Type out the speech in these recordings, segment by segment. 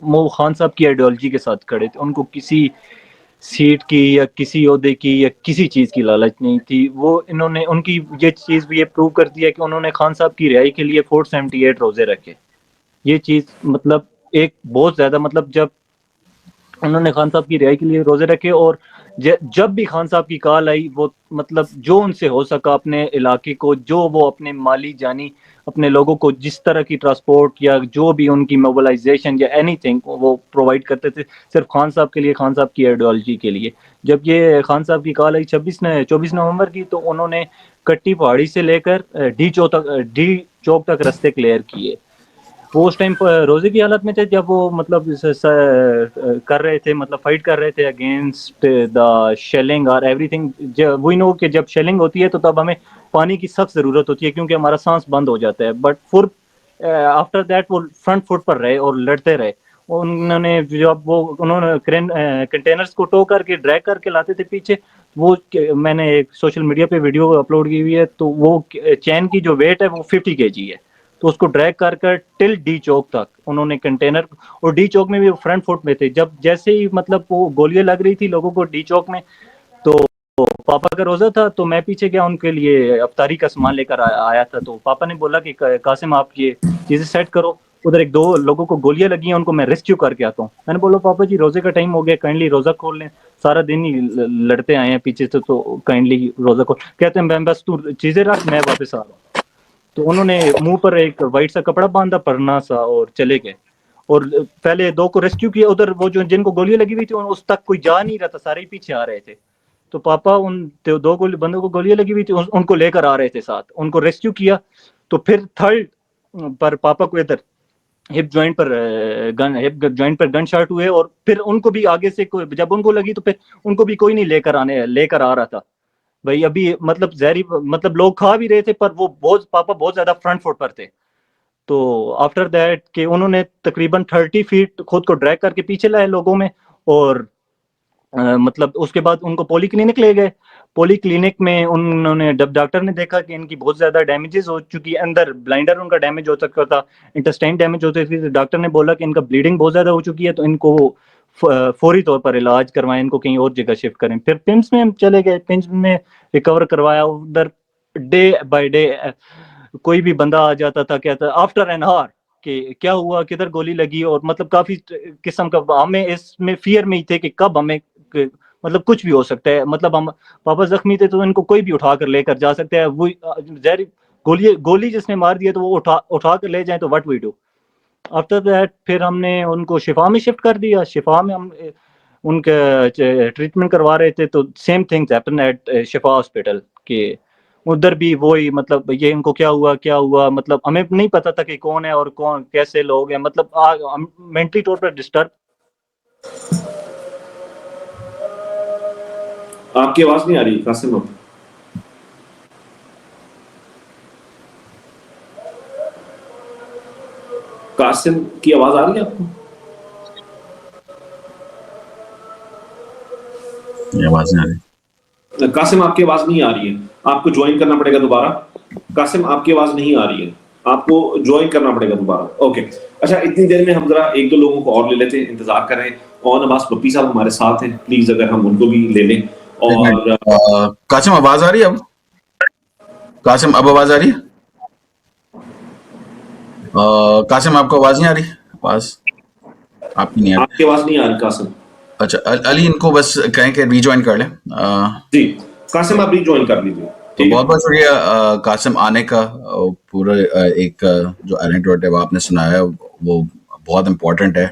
वो खान साहब की आइडियोलॉजी के साथ खड़े थे। उनको किसी सीट की या किसी ओहदे की या किसी चीज़ की लालच नहीं थी। वो इन्होंने उनकी ये चीज़ भी ये प्रूव कर दिया कि उन्होंने खान साहब की रिहाई के लिए 478 रोजे रखे। ये चीज़ मतलब एक बहुत ज़्यादा मतलब जब उन्होंने खान साहब की रिहाई के लिए रोजे रखे और जब भी खान साहब की कॉल आई वो मतलब जो उनसे हो सका अपने इलाके को, जो वो अपने माली जानी अपने लोगों को जिस तरह की ट्रांसपोर्ट या जो भी उनकी मोबिलाइजेशन या एनीथिंग वो प्रोवाइड करते थे, सिर्फ खान साहब के लिए, खान साहब की आइडियोलॉजी के लिए। जब ये खान साहब की कॉल आई 24 नवंबर की, तो उन्होंने कट्टी पहाड़ी से लेकर डी चौक तक रास्ते क्लियर किए। वो उस टाइम पर रोजे की हालत में थे जब वो मतलब कर रहे थे, मतलब फाइट कर रहे थे अगेंस्ट द शेलिंग और एवरीथिंग। वी नो कि जब शेलिंग होती है तो तब हमें पानी की सख्त ज़रूरत होती है क्योंकि हमारा सांस बंद हो जाता है। बट फिर आफ्टर दैट वो फ्रंट फुट पर रहे और लड़ते रहे। उन्होंने जब वो उन्होंने कंटेनर्स को टो करके ड्रैग करके लाते थे पीछे, वो मैंने एक सोशल मीडिया पे वीडियो अपलोड की हुई है, तो वो चैन की जो वेट है वो 50 केजी है। तो उसको ड्रैग कर कर टिल डी चौक तक उन्होंने कंटेनर, और डी चौक में भी फ्रंट फुट में थे। जब जैसे ही मतलब वो गोलियां लग रही थी लोगों को डी चौक में, तो पापा का रोजा था तो मैं पीछे गया उनके लिए अफ्तारी का सामान लेकर आया था। तो पापा ने बोला कि कासिम आप ये चीजें सेट करो, उधर एक दो लोगों को गोलियां लगी हैं, उनको मैं रेस्क्यू करके आता हूँ। मैंने बोला पापा जी रोजे का टाइम हो गया, काइंडली रोजा खोल लें, सारा दिन ही लड़ते आए हैं पीछे से, तो काइंडली रोजा खोल। कहते हैं मैं बस तू चीजें रख, मैं वापस आ रहा हूँ। तो उन्होंने मुंह पर एक वाइट सा कपड़ा बांधा पन्ना सा और चले गए। और पहले दो को रेस्क्यू किया, उधर वो जो जिनको गोलियां लगी हुई थी उस तक कोई जा नहीं रहा था, सारे ही पीछे आ रहे थे। तो पापा उन दो बंदों को गोलियां लगी हुई थी उनको लेकर आ रहे थे साथ, उनको रेस्क्यू किया। तो फिर थर्ड पर पापा को इधर हिप जॉइंट पर गन शॉट हुए, और फिर उनको भी आगे से जब उनको लगी तो फिर उनको भी कोई नहीं लेकर आ रहा था भाई। अभी मतलब जहरी मतलब लोग खा भी रहे थे, पर वो पापा बहुत ज्यादा फ्रंट फुट पर थे। तो आफ्टर दैट कि उन्होंने तकरीबन 30 फीट खुद को ड्रैग करके पीछे लाए लोगों में, और मतलब उसके बाद उनको पोली क्लिनिक ले गए। पोली क्लिनिक में उन्होंने, जब डॉक्टर ने देखा कि इनकी बहुत ज्यादा डैमेजेस हो चुकी है, अंदर ब्लाइंडर उनका डैमेज हो सकता था, इंटेस्टाइन डैमेज होती थी, तो डॉक्टर ने बोला कि इनका ब्लीडिंग बहुत ज्यादा हो चुकी है, तो इनको फौरी तौर पर इलाज करवाएं, इनको कहीं और जगह शिफ्ट करें। फिर पिम्स में हम चले गए, पिम्स में रिकवर करवाया। उधर डे बाय डे कोई भी बंदा आ जाता था, कहता आफ्टर एन आवर कि क्या हुआ, किधर गोली लगी, और मतलब काफी किस्म का, हमें इसमें फियर में ही थे कि कब हमें मतलब कुछ भी हो सकता है। मतलब हम पापा जख्मी थे तो इनको कोई भी उठाकर लेकर जा सकते हैं, वो जहरी गोली जिसने मार दिया तो वो उठा कर ले जाए, तो what we do after that. फिर हमने उनको शिफा में शिफ्ट कर दिया। शिफा में हम उनका ट्रीटमेंट करवा रहे थे, तो same things happen at Shifa hospital के। उधर भी वही मतलब ये इनको क्या हुआ मतलब हमें नहीं पता था कि कौन है और कौन कैसे लोग हैं, मतलब मेंटली तौर पर डिस्टर्ब। आपकी आवाज नहीं आ रही कासिम अब। कासिम की आवाज आ रही है आपको? आवाज नहीं आ रही। कासिम आपकी आवाज नहीं आ रही है, आपको ज्वाइन करना पड़ेगा दोबारा। कासिम आपकी आवाज नहीं आ रही है, आपको ज्वाइन करना पड़ेगा दोबारा। ओके, अच्छा इतनी देर में हम जरा एक दो लोगों को और ले लेते हैं, इंतजार कर रहे हैं। और अब्बास पप्पी साहब हमारे साथ हैं, प्लीज अगर हम उनको भी ले लें। और कासिम आवाज आ रही है अब? कासिम अब आवाज आ रही है? कासिम आपको आवाज नहीं आ रही? आवाज आपकी नहीं आ रही। आपकी आवाज नहीं आ रही कासिम। अच्छा अली, इनको बस कहें कि रीजॉइन कर लें। जी कासिम आप रीजॉइन कर लीजिए। तो बहुत बहुत शुक्रिया कासिम आने का। पूरा एक जो एनेक्डोट है वो आपने सुनाया, वो बहुत इम्पोर्टेंट है।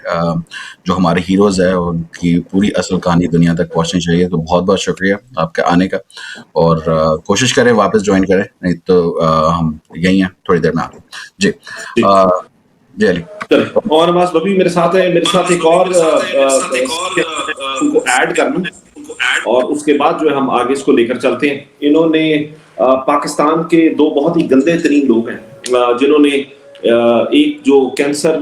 जो हमारे हीरोज है उनकी पूरी असल कहानी दुनिया तक पहुंचनी चाहिए। तो बहुत बहुत शुक्रिया आपके आने का, और कोशिश करें वापस ज्वाइन करें, नहीं तो हम यहीं हैं, थोड़ी देर में आते हैं। जी जी अली। और अब्बास बबी मेरे साथ है, मेरे साथ एक और उनको ऐड कर लूं, और उसके बाद जो है हम आगे इसको लेकर चलते हैं। इन्होंने पाकिस्तान के दो बहुत ही गंदे तरीन लोग हैं जिन्होंने एक जो कैंसर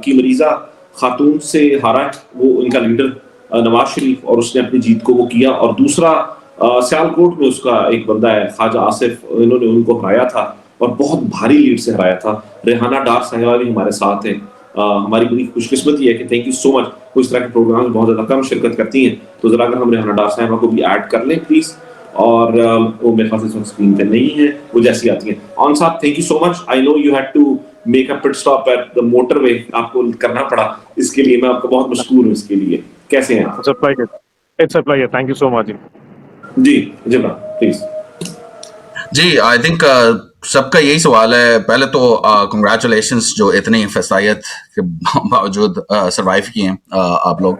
की मरीजा खातून से हारा है, वो इनका लीडर नवाज शरीफ, और उसने अपनी जीत को वो किया। और दूसरा सियालकोट में उसका एक बंदा है ख्वाजा आसिफ, इन्होंने उनको हराया था और बहुत भारी लीड से हराया था। रेहाना डार साहिबा भी हमारे साथ है। हमारी बड़ी खुशकिस्मती है कि थैंक यू सो मच, वो इस तरह के प्रोग्राम में बहुत ज़्यादा कम शिरकत करती हैं, तो ज़रा अगर हम रेहाना डार साहिबा को भी ऐड कर लें प्लीज़। और वो मेरे ख्याल से स्क्रीन पे नहीं है, वो जैसी आती हैं। ऑन साहब thank you so much, I know you had to make a pit stop at the motorway, आपको करना पड़ा, इसके लिए मैं आपका बहुत मशकूर हूँ इसके लिए। कैसे हैं आप? It's a pleasure. Thank you so much. जी जिब्रान प्लीज। जी, आई थिंक सबका यही सवाल है। पहले तो कंग्रेचुलेशंस जो इतनी फसायत के बावजूद सरवाइव किए हैं आप लोग।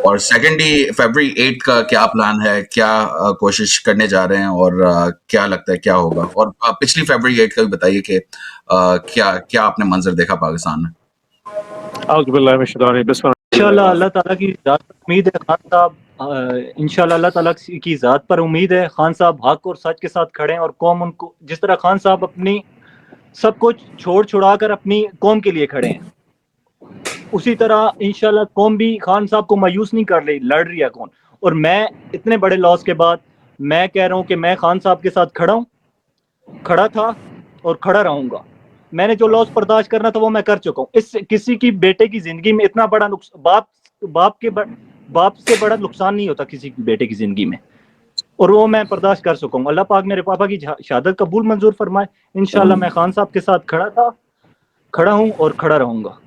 और सेकेंडली फरवरी 8 का क्या प्लान है, क्या कोशिश करने जा रहे हैं और क्या लगता है क्या होगा? और पिछली फरवरी 8 का भी बताइए कि क्या क्या आपने मंजर देखा पाकिस्तान में? इंशाल्लाह अल्लाह ताला की ज़ात पर उम्मीद है खान साहब, इंशाल्लाह अल्लाह ताला की ज़ात पर उम्मीद है खान साहब हक और सच के साथ खड़े हैं और कौम उनको जिस तरह खान साहब अपनी सब कुछ छोड़ छुड़ा कर अपनी कौम के लिए खड़े हैं, उसी तरह इंशाल्लाह कौम भी खान साहब को मायूस नहीं कर रही, लड़ रही है कौन। और मैं इतने बड़े लॉस के बाद मैं कह रहा हूँ कि मैं खान साहब के साथ खड़ा हूँ, खड़ा था और खड़ा रहूंगा। मैंने जो लॉस बर्दाश्त करना था वो मैं कर चुका हूँ। इस किसी की बेटे की जिंदगी में इतना बड़ा बाप से बड़ा नुकसान नहीं होता किसी की बेटे की जिंदगी में, और वो मैं बर्दाश्त कर चुका हूँ। अल्लाह पाक मेरे पापा की शहादत कबूल मंजूर फरमाए। इंशाल्लाह मैं खान साहब के साथ खड़ा था, खड़ा हूँ और खड़ा रहूंगा।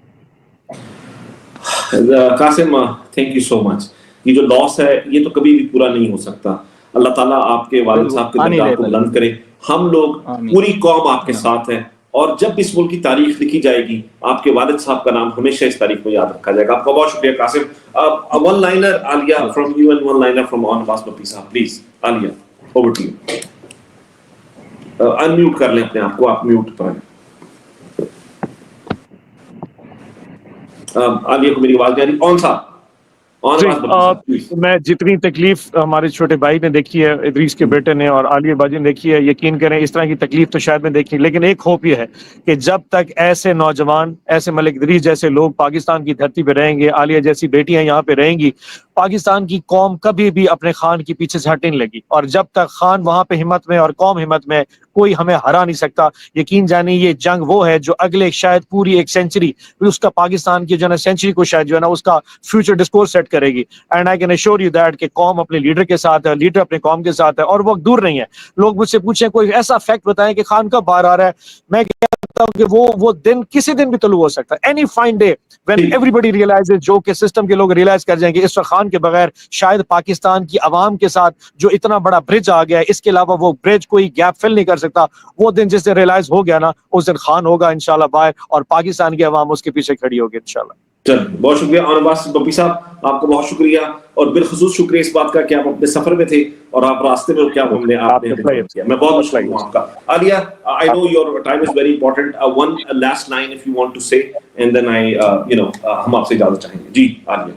Qasim thank you so much. ये जो लॉस है ये तो कभी भी पूरा नहीं हो सकता। अल्लाह ताला आपके वालिद साहब के दर्जात को बुलंद करे। हम लोग पूरी कौम आपके साथ है, और जब इस मुल्क की तारीख लिखी जाएगी आपके वालिद साहब का नाम हमेशा इस तारीख में याद रखा जाएगा। आपका बहुत शुक्रिया Kasim. One liner Alia from you and one liner from on Abbas Bappi sahab please. Alia over to you. Unmute कर लें अपने आप को, आप म्यूट पर हैं। आलिया को मेरी आवाज नहीं आ रही। ऑन साहब मैं जितनी तकलीफ हमारे छोटे भाई ने देखी है, इदरीस के बेटे ने और आलिया बाजी ने देखी है, यकीन करें इस तरह की तकलीफ तो शायद मैं देखी, लेकिन एक होप ये है कि जब तक ऐसे नौजवान, ऐसे मलिक इदरीस जैसे लोग पाकिस्तान की धरती पे रहेंगे, आलिया जैसी बेटियां यहाँ पे रहेंगी, पाकिस्तान की कौम कभी भी अपने खान के पीछे से हटने नहीं लगी। और जब तक खान वहां पे हिम्मत में और कौम हिम्मत में, कोई हमें हरा नहीं सकता। यकीन जानिए ये जंग वो है जो अगले शायद पूरी एक सेंचुरी, उसका पाकिस्तान की जो है सेंचुरी को शायद जो है ना उसका फ्यूचर डिस्कोर्स सेट करेगी। And I can assure you that कि कौम अपने लीडर के साथ है, लीडर अपने कौम के साथ है, और वक्त दूर नहीं है। लोग मुझसे पूछें कोई ऐसा फैक्ट बताएं कि खान कब बाहर आ रहा है, मैं कहता हूं कि वो दिन किसी दिन भी तलू हो सकता है। Any fine day when everybody realises, जो कि सिस्टम के लोग रियलाइज कर जाएंगे इस वक्त खान के बगैर शायद पाकिस्तान की आवाम के साथ जो इतना बड़ा ब्रिज आ गया है, इसके अलावा वो ब्रिज कोई गैप फिल नहीं कर सकता। वो दिन जिस दिन रियलाइज हो गया ना, उस दिन खान होगा इंशाल्लाह बाहर, और पाकिस्तान की आवाम उसके पीछे खड़ी होगी इंशाल्लाह। चल बहुत शुक्रिया ऑन अब्बास बप्पी साहब, आपको बहुत शुक्रिया, और बिलखुसूस शुक्रिया इस बात का कि आप अपने सफर में थे और आप रास्ते में क्या हमने आपने किया। मैं बहुत मशहूर हूं आपका। Aliya I know your time is very important, one last line if you want to say and then I हम आपसे इजाजत चाहेंगे। जी आलिया।